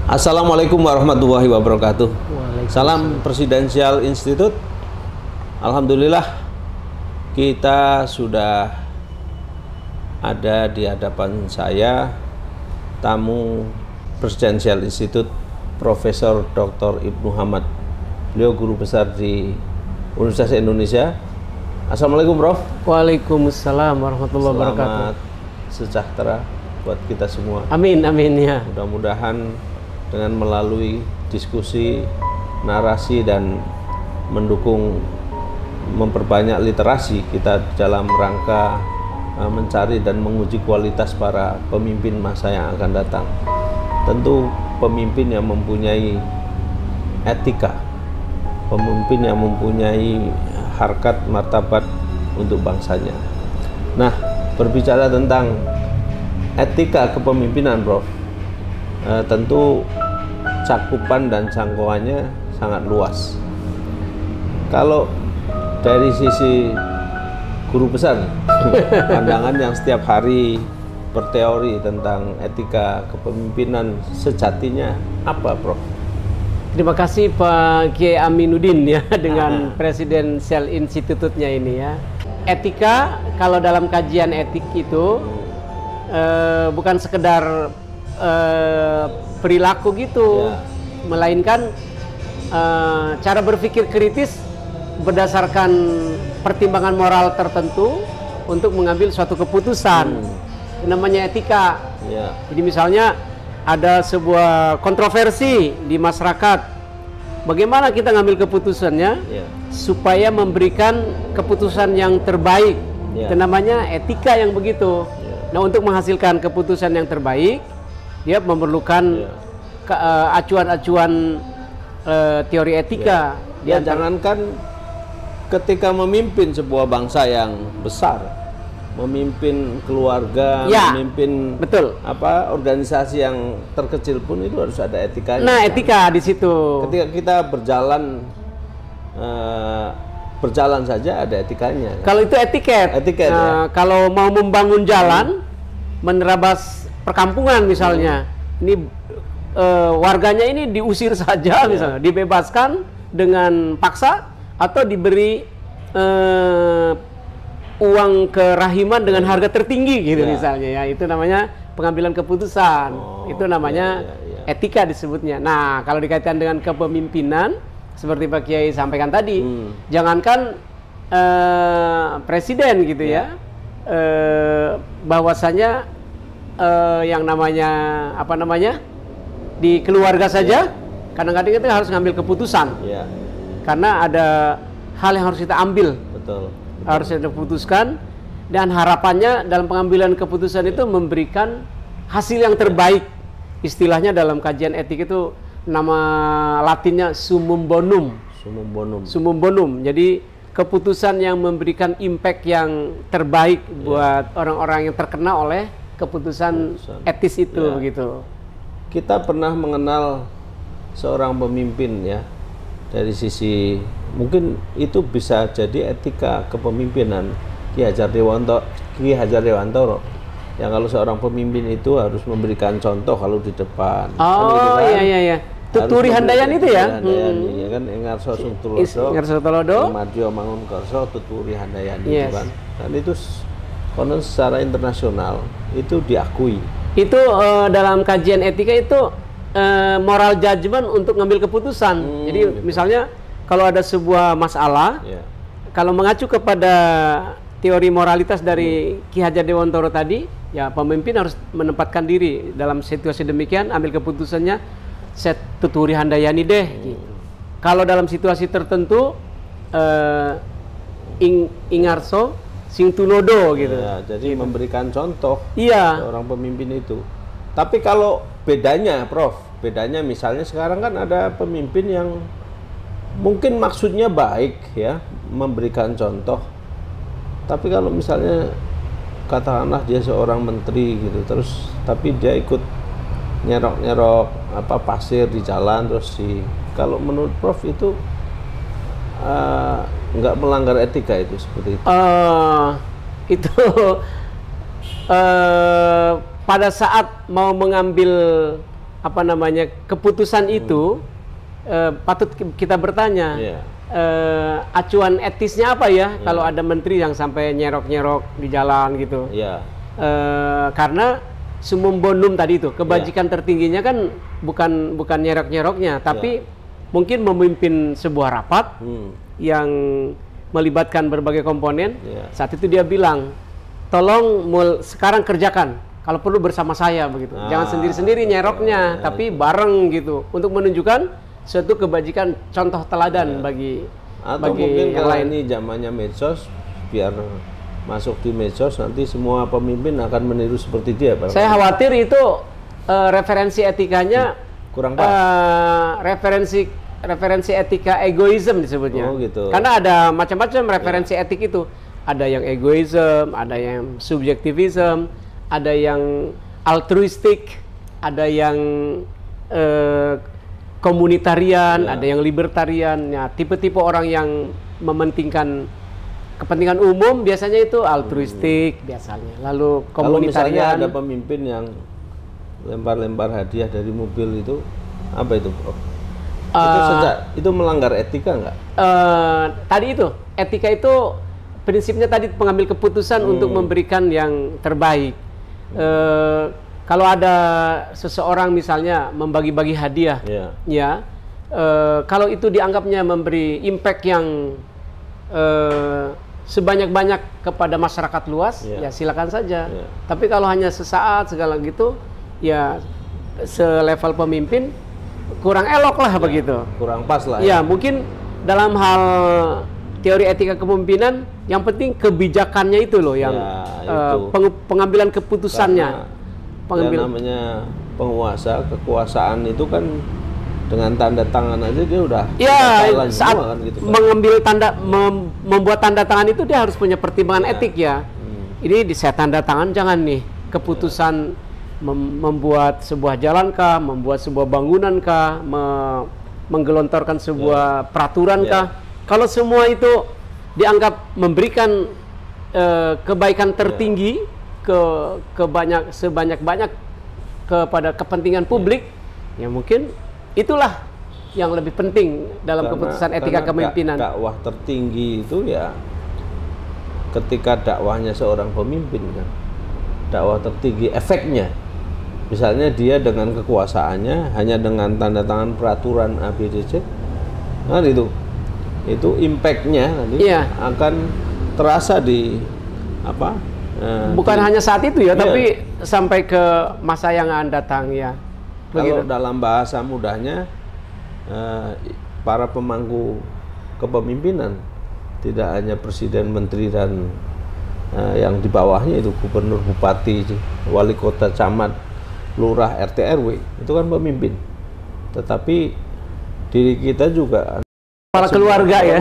Assalamualaikum warahmatullahi wabarakatuh. Salam Waalaikumsalam. Presidensial Institute. Alhamdulillah kita sudah ada di hadapan saya tamu Presidensial Institute Profesor Dr. Ibnu Hamad. Beliau guru besar di Universitas Indonesia. Assalamualaikum Prof. Waalaikumsalam warahmatullahi wabarakatuh. Selamat sejahtera buat kita semua. Amin, amin ya. Mudah-mudahan dengan melalui diskusi, narasi, dan mendukung memperbanyak literasi kita dalam rangka mencari dan menguji kualitas para pemimpin masa yang akan datang. Tentu pemimpin yang mempunyai etika, pemimpin yang mempunyai harkat martabat untuk bangsanya. Nah, berbicara tentang etika kepemimpinan, Prof, tentu cakupan dan jangkauannya sangat luas. Kalau dari sisi guru besar, pandangan yang setiap hari berteori tentang etika kepemimpinan sejatinya apa, Prof? Terima kasih Pak Kiai Aminuddin ya dengan Presidensial Institute-nya ini ya. Etika kalau dalam kajian etik itu bukan sekedar perilaku gitu, Ya. melainkan cara berpikir kritis berdasarkan pertimbangan moral tertentu untuk mengambil suatu keputusan. Namanya etika. Ya. Jadi misalnya ada sebuah kontroversi di masyarakat, bagaimana kita ngambil keputusannya Ya. supaya memberikan keputusan yang terbaik. Ya. Itu namanya etika yang begitu. Ya. Nah, untuk menghasilkan keputusan yang terbaik, dia memerlukan acuan-acuan teori etika. Ya, jangankan ketika memimpin sebuah bangsa yang besar, memimpin keluarga, Ya, memimpin betul. organisasi yang terkecil pun itu harus ada etikanya. Nah, kan? etika di situ. Ketika kita berjalan saja ada etikanya. Kan? Kalau itu etiket. Etiket, ya. Kalau mau membangun jalan, menerabas perkampungan misalnya, ini warganya ini diusir saja misalnya, dibebaskan dengan paksa atau diberi uang kerahiman dengan harga tertinggi gitu misalnya ya. Itu namanya pengambilan keputusan. Itu namanya etika disebutnya. Nah, kalau dikaitkan dengan kepemimpinan seperti Pak Kiai sampaikan tadi, jangankan presiden gitu ya, bahwasanya yang namanya apa namanya di keluarga saja kadang-kadang kita harus ngambil keputusan. Ya. Karena ada hal yang harus kita ambil. Betul. Harus kita putuskan, dan harapannya dalam pengambilan keputusan itu memberikan hasil yang terbaik. Istilahnya dalam kajian etik itu nama latinnya summum bonum. Summum bonum. Summum bonum. Jadi keputusan yang memberikan impact yang terbaik buat orang-orang yang terkena oleh keputusan etis itu begitu. Kita pernah mengenal seorang pemimpin ya, dari sisi mungkin itu bisa jadi etika kepemimpinan Ki Hajar Dewantoro yang kalau seorang pemimpin itu harus memberikan contoh kalau di depan. Oh iya. Tuturi Handayani itu ya? Handayani ya kan, Engarso Tulodo, Madyo Mangunkarso, Tuturi Handayani Yes. itu kan. Dan itu konon secara internasional itu diakui. Itu dalam kajian etika itu moral judgment untuk ngambil keputusan. Jadi gitu. misalnya kalau ada sebuah masalah, kalau mengacu kepada teori moralitas dari Ki Hajar Dewantoro tadi, ya pemimpin harus menempatkan diri dalam situasi demikian, ambil keputusannya set tuturi handayani deh. Gitu. Kalau dalam situasi tertentu ingarso sing tulodo gitu. Ya, jadi memberikan contoh seorang pemimpin itu. Tapi kalau bedanya, Prof, bedanya misalnya sekarang kan ada pemimpin yang mungkin maksudnya baik ya, memberikan contoh. Tapi kalau misalnya katakanlah dia seorang menteri gitu, terus tapi dia ikut nyerok-nyerok pasir di jalan, terus kalau menurut Prof itu nggak melanggar etika itu seperti itu? Itu pada saat mau mengambil apa namanya keputusan itu patut kita bertanya acuan etisnya apa ya kalau ada menteri yang sampai nyerok-nyerok di jalan gitu. Karena sumum bonum tadi itu kebajikan tertingginya kan bukan nyerok-nyeroknya, tapi mungkin memimpin sebuah rapat yang melibatkan berbagai komponen. Saat itu dia bilang, tolong sekarang kerjakan, kalau perlu bersama saya begitu. Jangan sendiri-sendiri nyeroknya, tapi bareng gitu, untuk menunjukkan suatu kebajikan contoh teladan bagi mungkin yang lain. Ini zamannya medsos, biar masuk di medsos nanti semua pemimpin akan meniru seperti dia. Saya khawatir itu referensi etikanya kurang pas. referensi etika egoism disebutnya. Gitu. Karena ada macam-macam referensi etik itu. Ada yang egoism, ada yang subjektivism, ada yang altruistik, ada yang komunitarian, ada yang libertarian. Ya, tipe-tipe orang yang mementingkan kepentingan umum biasanya itu altruistik biasanya. Lalu komunitarian. Kalau misalnya ada pemimpin yang lempar-lempar hadiah dari mobil itu, apa itu, Prof? Itu melanggar etika nggak? Tadi itu etika itu prinsipnya tadi pengambil keputusan untuk memberikan yang terbaik. Kalau ada seseorang misalnya membagi-bagi hadiah, kalau itu dianggapnya memberi impact yang sebanyak-banyak kepada masyarakat luas, ya silakan saja. Tapi kalau hanya sesaat segala gitu, ya selevel pemimpin kurang elok lah begitu. Kurang pas lah. Ya mungkin dalam hal teori etika kepemimpinan, yang penting kebijakannya itu loh, yang pengambilan keputusannya. Yang namanya penguasa, kekuasaan itu kan dengan tanda tangan aja dia udah saat kan, gitu, mengambil membuat tanda tangan itu dia harus punya pertimbangan etik ya. Ini saya tanda tangan, jangan nih keputusan membuat sebuah jalan kah, membuat sebuah bangunan kah, menggelontorkan sebuah peraturan kah. Kalau semua itu dianggap memberikan kebaikan tertinggi sebanyak-banyak kepada kepentingan publik, ya mungkin itulah yang lebih penting dalam keputusan etika kepemimpinan. Dakwah tertinggi itu ya ketika dakwahnya seorang pemimpin kan. Dakwah tertinggi efeknya. Misalnya dia dengan kekuasaannya hanya dengan tanda tangan peraturan ABCD, nah itu impactnya nanti akan terasa di apa? Bukan hanya saat itu ya, tapi sampai ke masa yang akan datang ya. Kalau dalam bahasa mudahnya, para pemangku kepemimpinan, tidak hanya presiden, menteri, dan yang di bawahnya itu gubernur, bupati, wali kota, camat, lurah, RT, RW, itu kan pemimpin. Tetapi diri kita juga kepala keluarga ya.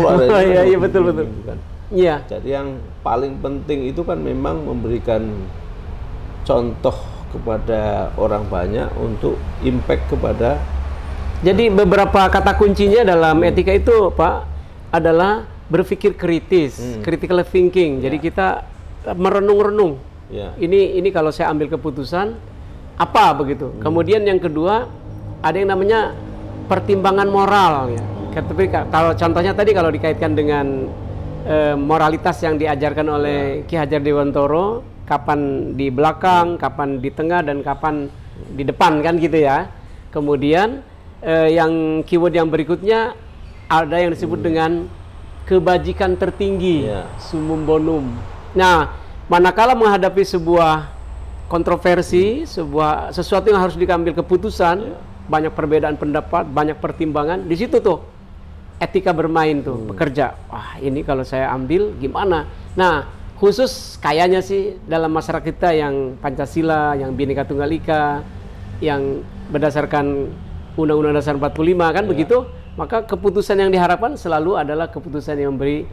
Iya betul. Kan? Iya. Jadi yang paling penting itu kan memang memberikan contoh kepada orang banyak untuk impact kepada. Jadi beberapa kata kuncinya dalam etika itu, Pak, adalah berpikir kritis, critical thinking. Jadi kita merenung-renung. Ini kalau saya ambil keputusan apa begitu. Kemudian yang kedua ada yang namanya pertimbangan moral ya. Tapi kalau contohnya tadi kalau dikaitkan dengan moralitas yang diajarkan oleh Ki Hajar Dewantoro, kapan di belakang, kapan di tengah, dan kapan di depan kan gitu ya. Kemudian yang keyword yang berikutnya ada yang disebut dengan kebajikan tertinggi, sumum bonum. Nah, manakala menghadapi sebuah kontroversi, sesuatu yang harus diambil keputusan, banyak perbedaan pendapat, banyak pertimbangan, di situ tuh etika bermain tuh, bekerja. Wah, ini kalau saya ambil gimana? Nah, khusus kayaknya sih dalam masyarakat kita yang Pancasila, yang Bhinneka Tunggal Ika, yang berdasarkan Undang-Undang Dasar 45 kan begitu, maka keputusan yang diharapkan selalu adalah keputusan yang memberi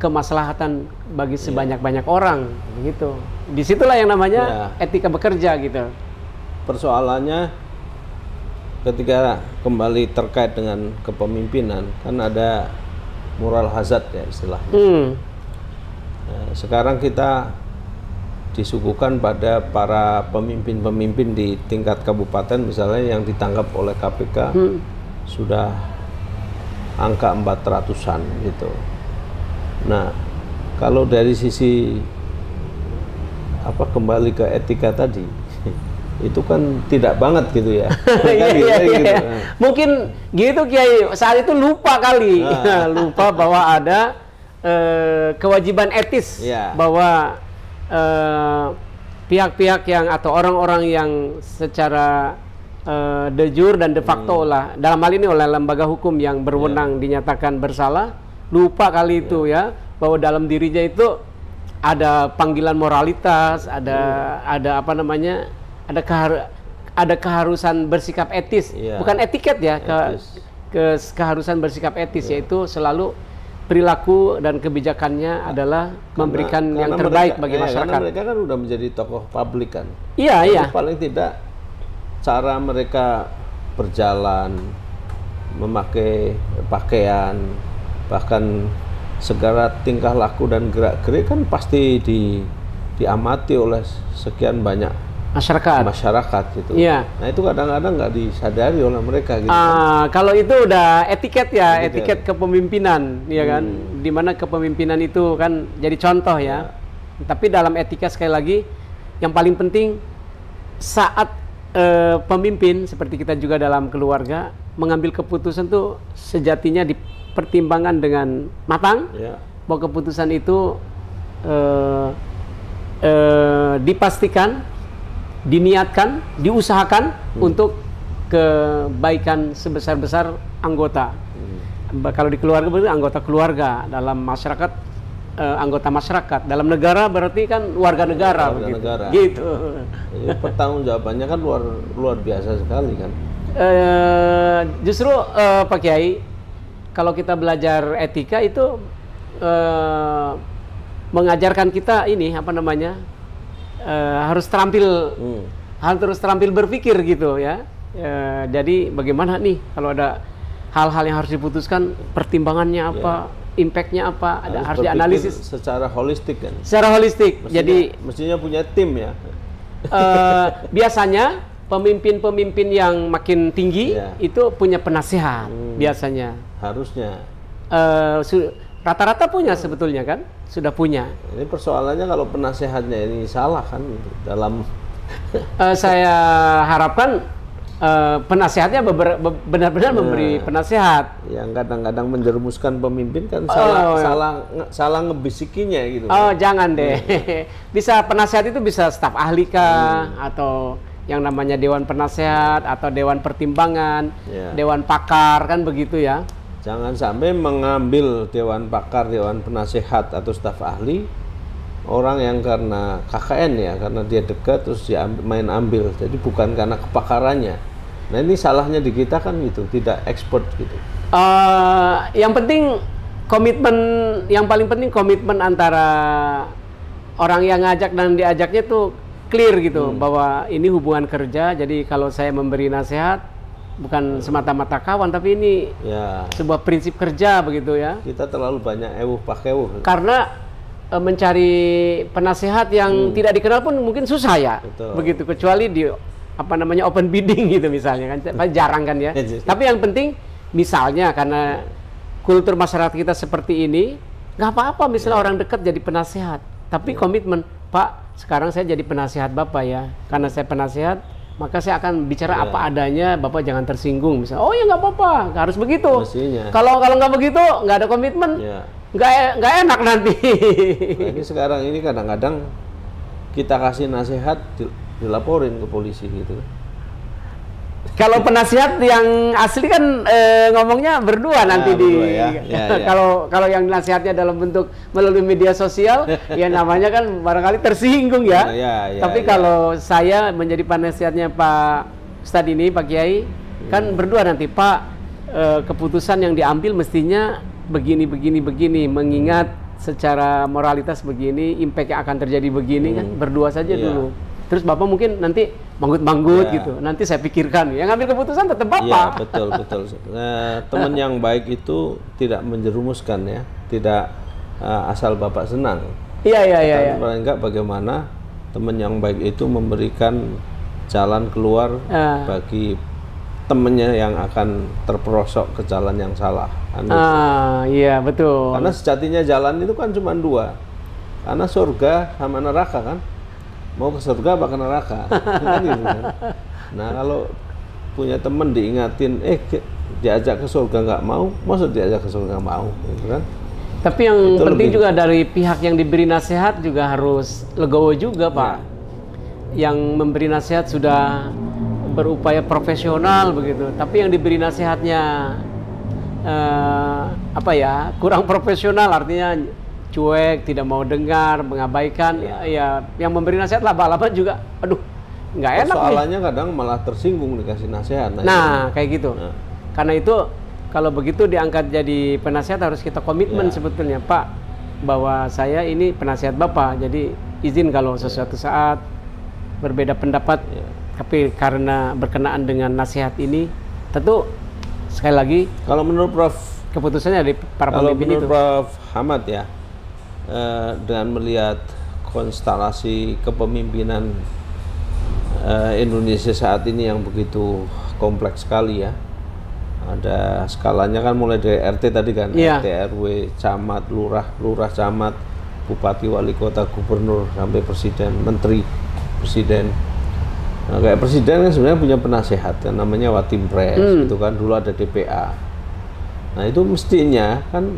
kemaslahatan bagi sebanyak-banyak orang, begitu. Disitulah yang namanya etika bekerja gitu. Persoalannya ketika kembali terkait dengan kepemimpinan, kan ada moral hazard ya istilahnya. Sekarang kita disuguhkan pada para pemimpin-pemimpin di tingkat kabupaten misalnya yang ditangkap oleh KPK sudah angka 400-an gitu. Nah, kalau dari sisi kembali ke etika tadi, itu kan tidak banget gitu ya. Gitu. Mungkin gitu Kiai, saat itu lupa kali, lupa bahwa ada kewajiban etis bahwa pihak-pihak yang atau orang-orang yang secara de jure dan de facto lah, dalam hal ini oleh lembaga hukum yang berwenang dinyatakan bersalah, lupa kali itu ya, bahwa dalam dirinya itu ada panggilan moralitas, ada apa namanya, ada keharusan bersikap etis, bukan etiket ya, keharusan bersikap etis, yaitu selalu perilaku dan kebijakannya adalah memberikan yang terbaik bagi masyarakat. Karena mereka kan udah menjadi tokoh publik kan. Iya. Paling tidak cara mereka berjalan, memakai pakaian, bahkan segala tingkah laku dan gerak-gerik kan pasti diamati oleh sekian banyak masyarakat gitu. Iya. Nah itu kadang-kadang nggak disadari oleh mereka gitu. Kalau itu udah etiket ya, etiket kepemimpinan, ya kan, dimana kepemimpinan itu kan jadi contoh ya. Tapi dalam etika sekali lagi, yang paling penting saat pemimpin seperti kita juga dalam keluarga mengambil keputusan tuh sejatinya dipertimbangkan dengan matang, bahwa keputusan itu dipastikan, diniatkan, diusahakan untuk kebaikan sebesar-besar anggota. Kalau di keluarga berarti anggota keluarga, dalam masyarakat anggota masyarakat, dalam negara berarti kan warga negara, gitu. Jadi pertanggungjawabannya kan luar biasa sekali kan. Justru Pak Kiai, kalau kita belajar etika itu mengajarkan kita ini apa namanya, harus terampil berpikir gitu ya. Jadi bagaimana nih kalau ada hal-hal yang harus diputuskan, pertimbangannya apa, impact-nya apa, harus dianalisis secara holistik kan. Secara holistik. Mestinya punya tim ya. Biasanya pemimpin-pemimpin yang makin tinggi itu punya penasehat biasanya. Harusnya. Rata-rata punya sebetulnya kan, sudah punya. Ini persoalannya kalau penasehatnya ini salah kan dalam. Saya harapkan penasehatnya benar-benar memberi penasehat. Yang kadang-kadang menjerumuskan pemimpin kan salah ngebisikinya gitu. Jangan deh. Bisa penasehat itu bisa staf ahli kah, atau yang namanya dewan penasehat atau dewan pertimbangan, dewan pakar kan begitu ya. Jangan sampai mengambil dewan pakar, dewan penasehat atau staf ahli orang yang karena KKN ya, karena dia dekat terus dia main ambil, jadi bukan karena kepakarannya. Nah ini salahnya di kita kan gitu, tidak expert gitu. Yang penting komitmen, yang paling penting komitmen antara orang yang ngajak dan diajaknya tuh clear gitu, bahwa ini hubungan kerja. Jadi kalau saya memberi nasihat bukan semata-mata kawan, tapi ini sebuah prinsip kerja begitu ya. Kita terlalu banyak ewuh pakewuh. Karena mencari penasehat yang tidak dikenal pun mungkin susah ya. Betul. Begitu, kecuali di apa namanya open bidding gitu misalnya kan, jarang kan ya. Tapi yang penting misalnya karena kultur masyarakat kita seperti ini, nggak apa-apa misalnya orang dekat jadi penasehat, tapi komitmen, Pak sekarang saya jadi penasehat Bapak ya, karena saya penasehat maka saya akan bicara apa adanya, Bapak jangan tersinggung misalnya. Oh ya nggak apa-apa, nggak harus begitu. Kalau nggak begitu, nggak ada komitmen, nggak enak nanti. Ini sekarang ini kadang-kadang kita kasih nasihat dilaporin ke polisi gitu. Kalau penasihat yang asli kan ngomongnya berdua nanti kalau yang nasihatnya dalam bentuk melalui media sosial ya namanya kan barangkali tersinggung ya. Tapi kalau saya menjadi penasihatnya Pak Ustadz ini, Pak Kiai, kan berdua nanti, Pak keputusan yang diambil mestinya begini, mengingat secara moralitas begini, impact yang akan terjadi begini kan, berdua saja dulu. Terus Bapak mungkin nanti manggut-manggut gitu. Nanti saya pikirkan. Yang ngambil keputusan tetap Bapak. Iya, betul. Teman yang baik itu tidak menjerumuskan ya, tidak asal Bapak senang. Iya. Paling enggak bagaimana teman yang baik itu memberikan jalan keluar bagi temennya yang akan terperosok ke jalan yang salah. Iya betul. Karena sejatinya jalan itu kan cuma dua. Karena surga sama neraka kan. Mau ke surga apa ke neraka? Gitu kan. Nah kalau punya temen diingatin, diajak ke surga nggak mau, maksud diajak ke surga nggak mau, gitu kan? Tapi yang itu penting juga dari pihak yang diberi nasihat juga harus legowo juga, Pak. Yang memberi nasihat sudah berupaya profesional begitu, tapi yang diberi nasihatnya kurang profesional, artinya cuek, tidak mau dengar, mengabaikan, ya yang memberi nasihat laba-laba juga, aduh, nggak enak. Soalannya kadang malah tersinggung dikasih nasihat. Kayak gitu. Karena itu kalau begitu diangkat jadi penasihat harus kita komitmen sebetulnya, Pak, bahwa saya ini penasihat Bapak, jadi izin kalau sesuatu saat berbeda pendapat. Tapi karena berkenaan dengan nasihat ini, tentu sekali lagi kalau menurut Prof, keputusannya dari para pemimpin itu. Kalau menurut Prof Hamad ya, dengan melihat konstelasi kepemimpinan Indonesia saat ini yang begitu kompleks sekali ya, ada skalanya kan mulai dari RT tadi kan, RT, RW, camat, lurah, camat, bupati, wali kota, gubernur, sampai presiden, menteri, presiden. Nah, kayak presiden kan sebenarnya punya penasehat yang namanya Watimpres, gitu kan, dulu ada DPA. Nah itu mestinya kan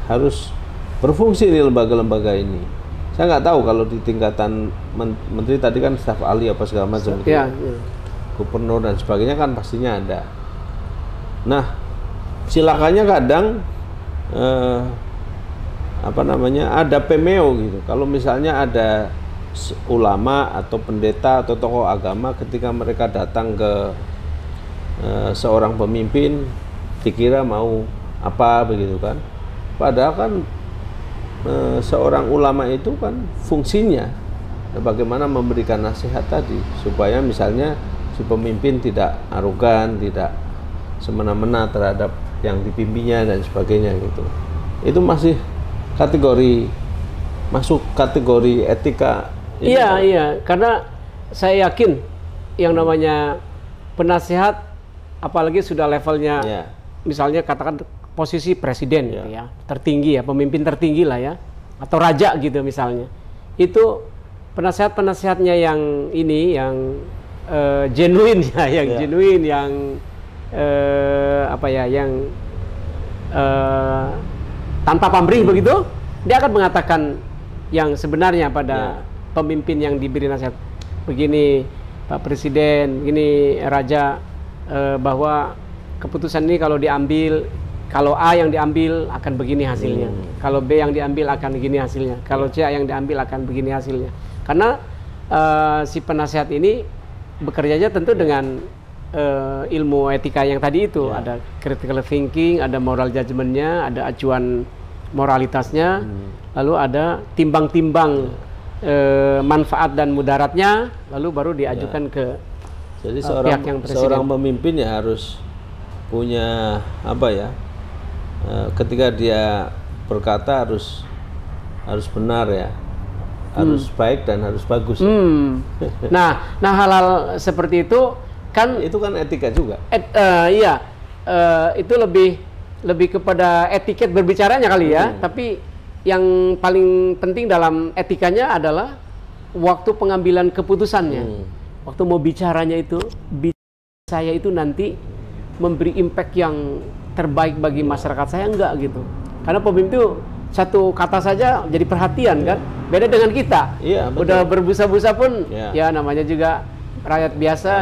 harus berfungsi di lembaga-lembaga ini. Saya nggak tahu kalau di tingkatan menteri tadi kan staf ahli apa segala macam, gubernur dan sebagainya kan pastinya ada. Nah silakannya kadang ada pemeo gitu. Kalau misalnya ada ulama atau pendeta atau tokoh agama, ketika mereka datang ke seorang pemimpin, dikira mau apa begitu kan, padahal kan seorang ulama itu kan fungsinya bagaimana memberikan nasihat tadi, supaya misalnya si pemimpin tidak arogan, tidak semena-mena terhadap yang dipimpinnya dan sebagainya gitu. Itu masih masuk kategori etika. Iya, karena saya yakin yang namanya penasehat, apalagi sudah levelnya, misalnya katakan posisi presiden gitu ya, tertinggi ya, pemimpin tertinggi lah ya, atau raja gitu misalnya, itu penasehat-penasehatnya yang ini, yang genuine ya, genuine, yang tanpa pamrih begitu, dia akan mengatakan yang sebenarnya pada pemimpin yang diberi nasihat. Begini Pak Presiden, gini Raja, bahwa keputusan ini kalau diambil, kalau A yang diambil akan begini hasilnya, kalau B yang diambil akan begini hasilnya, kalau C yang diambil akan begini hasilnya. Karena si penasehat ini bekerjanya tentu dengan ilmu etika yang tadi itu, ada critical thinking, ada moral judgment-nya, ada acuan moralitasnya, lalu ada timbang-timbang manfaat dan mudaratnya, lalu baru diajukan ke jadi pihak yang presiden. Seorang pemimpin ya harus punya ketika dia berkata harus benar ya, harus baik dan harus bagus. Nah hal-hal seperti itu kan etika juga. Itu lebih kepada etiket berbicaranya kali ya, tapi yang paling penting dalam etikanya adalah waktu pengambilan keputusannya. Waktu mau bicaranya itu, saya itu nanti memberi impact yang terbaik bagi masyarakat saya enggak gitu. Karena pemimpin itu satu kata saja jadi perhatian kan. Beda dengan kita. Udah berbusa-busa pun ya namanya juga rakyat biasa,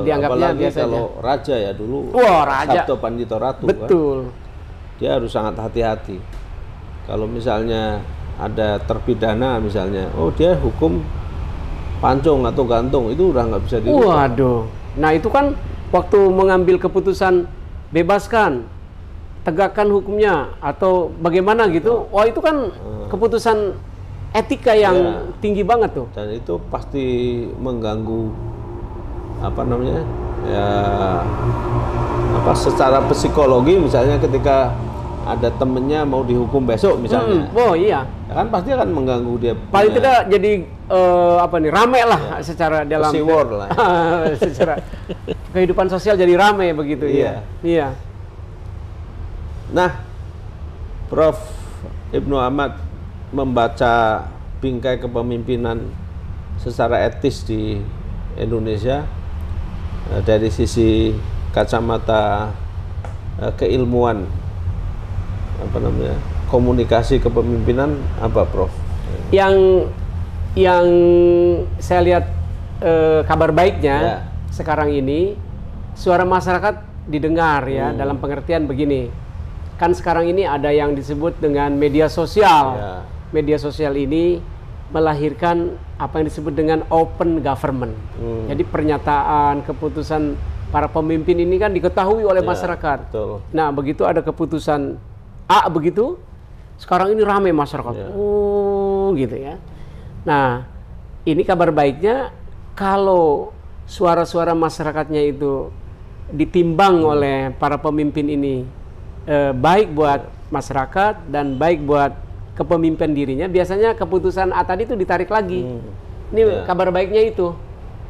dianggapnya apalagi biasa kalau aja. Raja ya dulu. Raja. Sabto Pandito Ratu. Betul. Kan? Dia harus sangat hati-hati. Kalau misalnya ada terpidana misalnya, dia hukum pancung atau gantung, itu udah nggak bisa dirubah. Waduh. Nah itu kan waktu mengambil keputusan bebaskan, tegakkan hukumnya atau bagaimana gitu, itu kan keputusan etika yang tinggi banget tuh. Dan itu pasti mengganggu secara psikologi, misalnya ketika ada temennya mau dihukum besok misalnya. Iya. Ya kan pasti akan mengganggu dia. Paling tidak jadi rame lah secara dalam lah. Secara kehidupan sosial jadi rame begitu ya. Iya. Nah, Prof. Ibnu Ahmad membaca bingkai kepemimpinan secara etis di Indonesia dari sisi kacamata keilmuan, komunikasi kepemimpinan apa, Prof? Yang saya lihat kabar baiknya sekarang ini suara masyarakat didengar ya, dalam pengertian begini. Kan sekarang ini ada yang disebut dengan media sosial. Media sosial ini melahirkan apa yang disebut dengan open government. Jadi pernyataan, keputusan para pemimpin ini kan diketahui oleh masyarakat. Betul. Nah, begitu ada keputusan A begitu, sekarang ini ramai masyarakat. Gitu ya. Nah, ini kabar baiknya kalau suara-suara masyarakatnya itu ditimbang oleh para pemimpin ini baik buat masyarakat dan baik buat kepemimpinan dirinya, biasanya keputusan A tadi itu ditarik lagi. Ini kabar baiknya itu.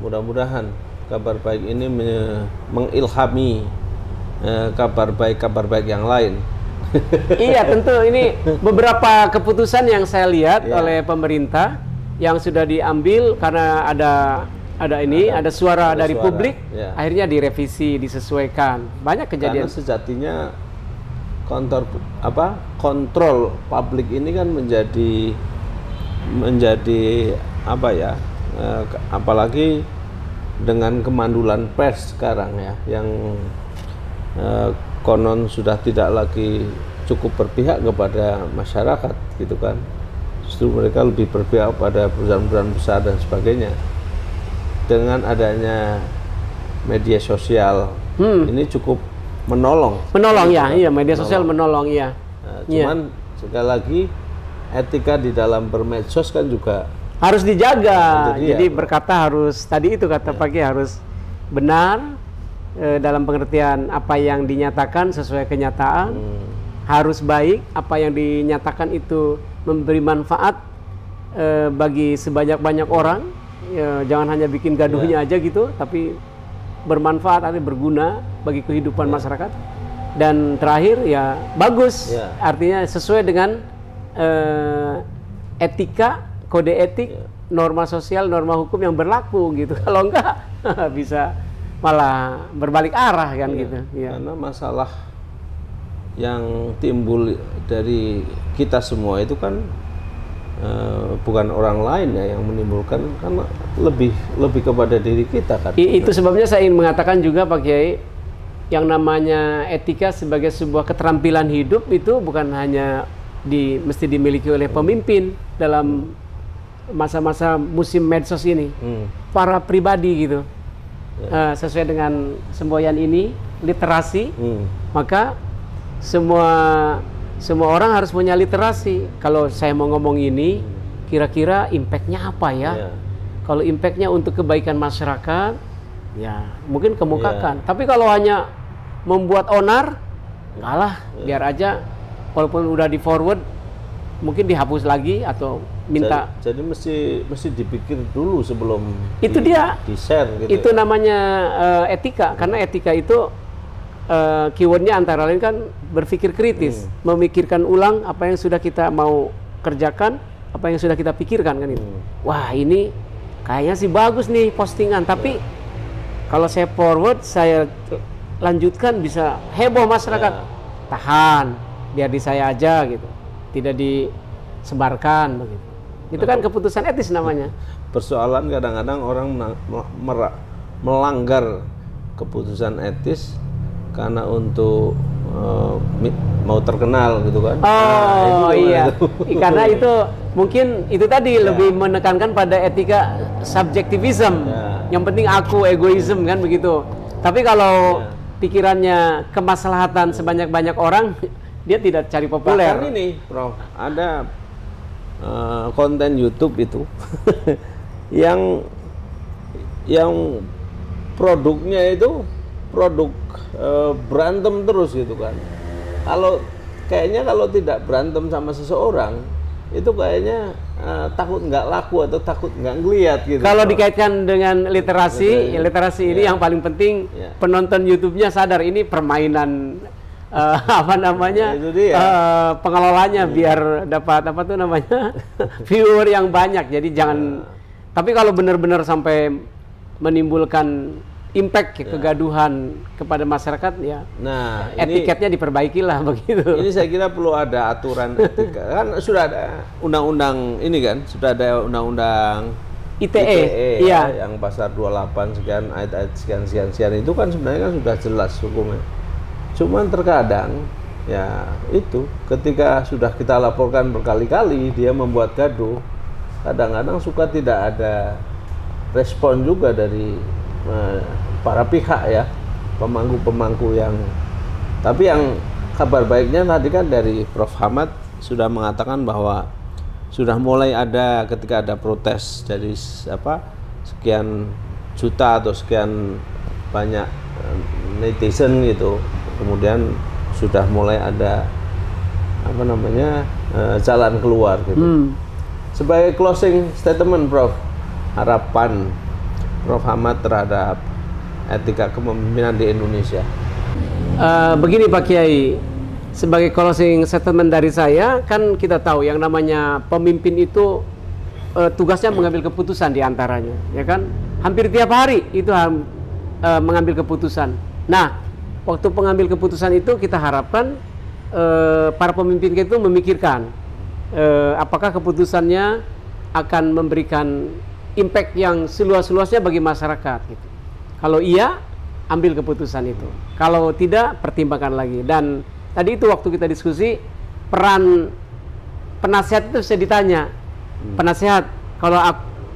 Mudah-mudahan kabar baik ini mengilhami kabar baik yang lain. Iya, tentu ini beberapa keputusan yang saya lihat oleh pemerintah yang sudah diambil karena ada suara dari publik, akhirnya direvisi, disesuaikan. Banyak kejadian. Karena sejatinya kontrol publik ini kan menjadi apa ya, apalagi dengan kemandulan pers sekarang ya, yang konon sudah tidak lagi cukup berpihak kepada masyarakat gitu kan, justru mereka lebih berpihak pada perusahaan-perusahaan besar dan sebagainya. Dengan adanya media sosial ini cukup menolong ya, iya, media sosial menolong ya. Cuman sekali lagi etika di dalam bermedsos kan juga harus dijaga. Jadi berkata harus, tadi itu kata Pak Kiai, harus benar dalam pengertian apa yang dinyatakan sesuai kenyataan, harus baik, apa yang dinyatakan itu memberi manfaat bagi sebanyak-banyak orang, jangan hanya bikin gaduhnya aja gitu, tapi bermanfaat, artinya berguna bagi kehidupan masyarakat. Dan terakhir ya bagus, artinya sesuai dengan etika, kode etik, norma sosial, norma hukum yang berlaku gitu. Kalau enggak bisa malah berbalik arah kan gitu. Karena masalah yang timbul dari kita semua itu kan bukan orang lain ya yang menimbulkan, karena lebih kepada diri kita kan. Itu sebabnya saya ingin mengatakan juga Pak Kiai, yang namanya etika sebagai sebuah keterampilan hidup itu bukan hanya mesti dimiliki oleh pemimpin dalam masa-masa musim medsos ini, para pribadi gitu. Sesuai dengan semboyan ini, literasi, maka semua orang harus punya literasi. Kalau saya mau ngomong ini, kira-kira impactnya apa ya? Kalau impactnya untuk kebaikan masyarakat, ya mungkin kemukakan. Tapi kalau hanya membuat onar, enggak lah, biar aja. Walaupun udah di forward, mungkin dihapus lagi atau minta. Jadi mesti dipikir dulu sebelum itu dia di-share gitu. Itu namanya etika, karena etika itu keywordnya antara lain kan berpikir kritis, memikirkan ulang apa yang sudah kita mau kerjakan, apa yang sudah kita pikirkan kan itu. Wah, ini kayaknya sih bagus nih postingan, tapi kalau saya forward, saya lanjutkan bisa heboh masyarakat. Tahan, biar di saya aja gitu, tidak disebarkan begitu. Itu kan keputusan etis namanya. Persoalan kadang-kadang orang melanggar keputusan etis karena untuk mau terkenal gitu kan. Karena itu mungkin itu tadi lebih menekankan pada etika subjektivism. Yang penting aku, egoisme kan begitu. Tapi kalau pikirannya kemaslahatan sebanyak-banyak orang, dia tidak cari populer. Bahkan ini, Prof, ada konten YouTube itu yang produknya itu produk berantem terus gitu kan. Kalau tidak berantem sama seseorang, itu kayaknya takut nggak laku atau takut nggak ngeliat gitu. Kalau dikaitkan dengan literasi ini yang paling penting penonton YouTube-nya sadar ini permainan apa namanya pengelolanya biar dapat apa tuh namanya viewer yang banyak. Jadi jangan. Tapi kalau benar-benar sampai menimbulkan impact kegaduhan kepada masyarakat ya. Nah, etiketnya diperbaikilah begitu. Ini saya kira perlu ada aturan etika. Kan sudah ada undang-undang ini kan, sudah ada undang-undang ITE iya. Yang pasal 28 sekian ayat sekian itu kan sebenarnya kan sudah jelas hukumnya. Cuman terkadang ya itu ketika sudah kita laporkan berkali-kali dia membuat gaduh, kadang-kadang suka tidak ada respon juga dari para pihak ya, pemangku-pemangku yang. Tapi yang kabar baiknya tadi kan dari Prof. Hamad sudah mengatakan bahwa sudah mulai ada ketika ada protes dari sekian juta atau sekian banyak netizen gitu, kemudian sudah mulai ada apa namanya jalan keluar gitu. Sebagai closing statement, Prof, harapan Prof. Hamad terhadap etika kepemimpinan di Indonesia. Begini Pak Kiai, sebagai closing statement dari saya, kan kita tahu yang namanya pemimpin itu tugasnya mengambil keputusan diantaranya, ya kan? Hampir tiap hari itu mengambil keputusan. Nah, waktu pengambil keputusan itu kita harapkan para pemimpin itu memikirkan apakah keputusannya akan memberikan impact yang seluas-luasnya bagi masyarakat gitu. Kalau iya, ambil keputusan itu. Kalau tidak, pertimbangkan lagi. Dan tadi itu waktu kita diskusi, peran penasihat itu saya ditanya, penasihat,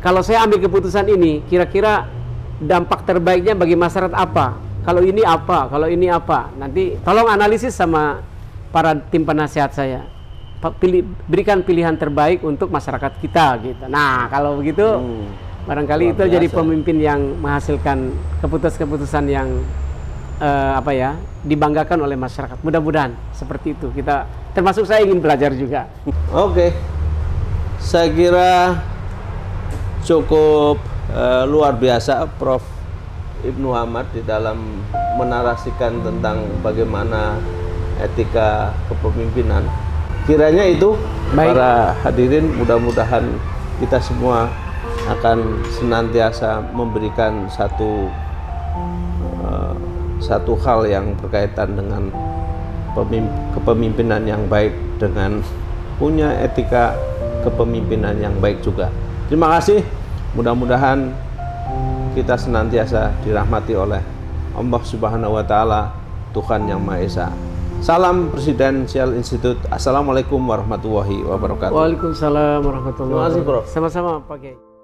kalau saya ambil keputusan ini, kira-kira dampak terbaiknya bagi masyarakat apa? Kalau ini apa? Kalau ini apa? Nanti tolong analisis sama para tim penasihat saya. Berikan pilihan terbaik untuk masyarakat kita gitu. Nah, kalau begitu barangkali itu jadi pemimpin yang menghasilkan keputusan-keputusan yang dibanggakan oleh masyarakat. Mudah-mudahan seperti itu. Kita termasuk saya ingin belajar juga. Oke. Saya kira cukup luar biasa Prof. Ibnu Hamad di dalam menarasikan tentang bagaimana etika kepemimpinan. Kiranya itu para hadirin, mudah-mudahan kita semua akan senantiasa memberikan satu hal yang berkaitan dengan kepemimpinan yang baik, dengan punya etika kepemimpinan yang baik juga. Terima kasih. Mudah-mudahan kita senantiasa dirahmati oleh Allah Subhanahu wa Ta'ala, Tuhan Yang Maha Esa. Salam Presidential Institute. Assalamualaikum warahmatullahi wabarakatuh. Waalaikumsalam warahmatullahi wabarakatuh. Terima kasih, Prof. Sama-sama Pak Kiai.